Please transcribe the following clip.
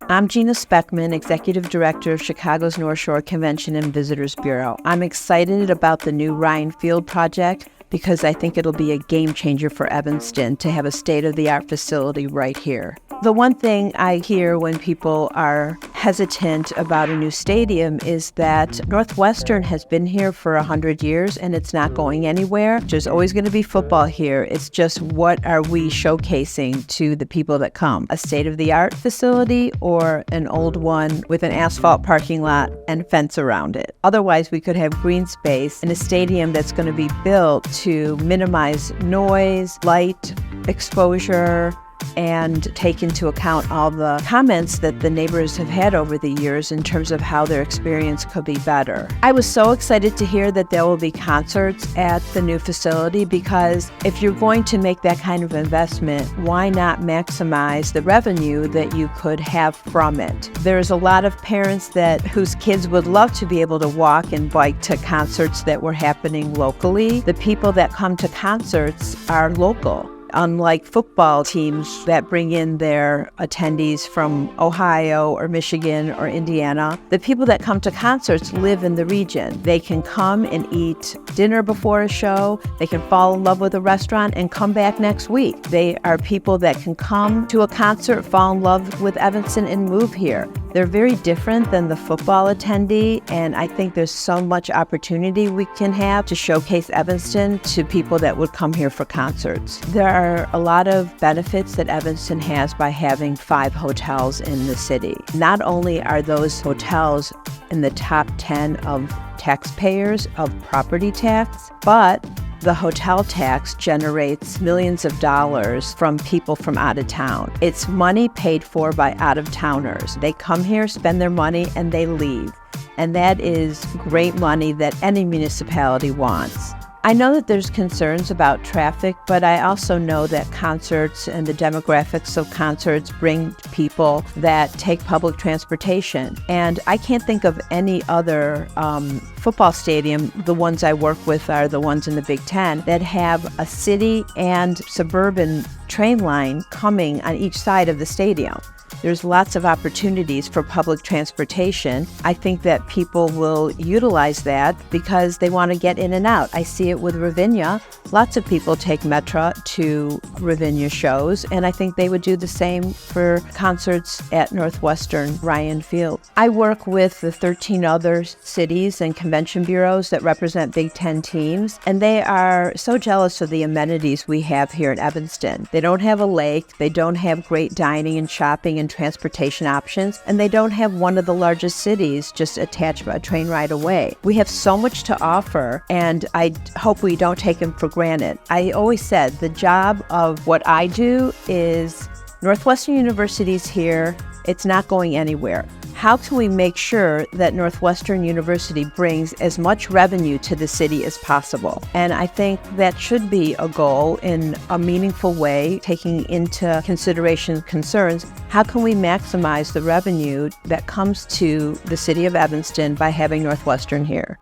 I'm Gina Speckman, Executive Director of Chicago's North Shore Convention and Visitors Bureau. I'm excited about the new Ryan Field project because I think it'll be a game changer for Evanston to have a state-of-the-art facility right here. The one thing I hear when people are hesitant about a new stadium is that Northwestern has been here for 100 years and it's not going anywhere. There's always going to be football here. It's just what are we showcasing to the people that come? A state-of-the-art facility or an old one with an asphalt parking lot and fence around it? Otherwise, we could have green space in a stadium that's going to be built to minimize noise, light, exposure, and take into account all the comments that the neighbors have had over the years in terms of how their experience could be better. I was so excited to hear that there will be concerts at the new facility because if you're going to make that kind of investment, why not maximize the revenue that you could have from it? There's a lot of parents whose kids would love to be able to walk and bike to concerts that were happening locally. The people that come to concerts are local. Unlike football teams that bring in their attendees from Ohio or Michigan or Indiana, the people that come to concerts live in the region. They can come and eat dinner before a show, they can fall in love with a restaurant and come back next week. They are people that can come to a concert, fall in love with Evanston and move here. They're very different than the football attendee, and I think there's so much opportunity we can have to showcase Evanston to people that would come here for concerts. There are a lot of benefits that Evanston has by having 5 hotels in the city. Not only are those hotels in the top 10 of taxpayers of property tax, but the hotel tax generates millions of dollars from people from out of town. It's money paid for by out-of-towners. They come here, spend their money, and they leave. And that is great money that any municipality wants. I know that there's concerns about traffic, but I also know that concerts and the demographics of concerts bring people that take public transportation. And I can't think of any other football stadium. The ones I work with are the ones in the Big Ten that have a city and suburban train line coming on each side of the stadium. There's lots of opportunities for public transportation. I think that people will utilize that because they want to get in and out. I see it with Ravinia. Lots of people take Metra to Ravinia shows, and I think they would do the same for concerts at Northwestern Ryan Field. I work with the 13 other cities and convention bureaus that represent Big Ten teams, and they are so jealous of the amenities we have here in Evanston. They don't have a lake, they don't have great dining and shopping and transportation options, and they don't have one of the largest cities just attached by a train ride away. We have so much to offer, and I hope we don't take them for granted. I always said the job of what I do is Northwestern University's here, it's not going anywhere. How can we make sure that Northwestern University brings as much revenue to the city as possible? And I think that should be a goal in a meaningful way, taking into consideration concerns. How can we maximize the revenue that comes to the city of Evanston by having Northwestern here?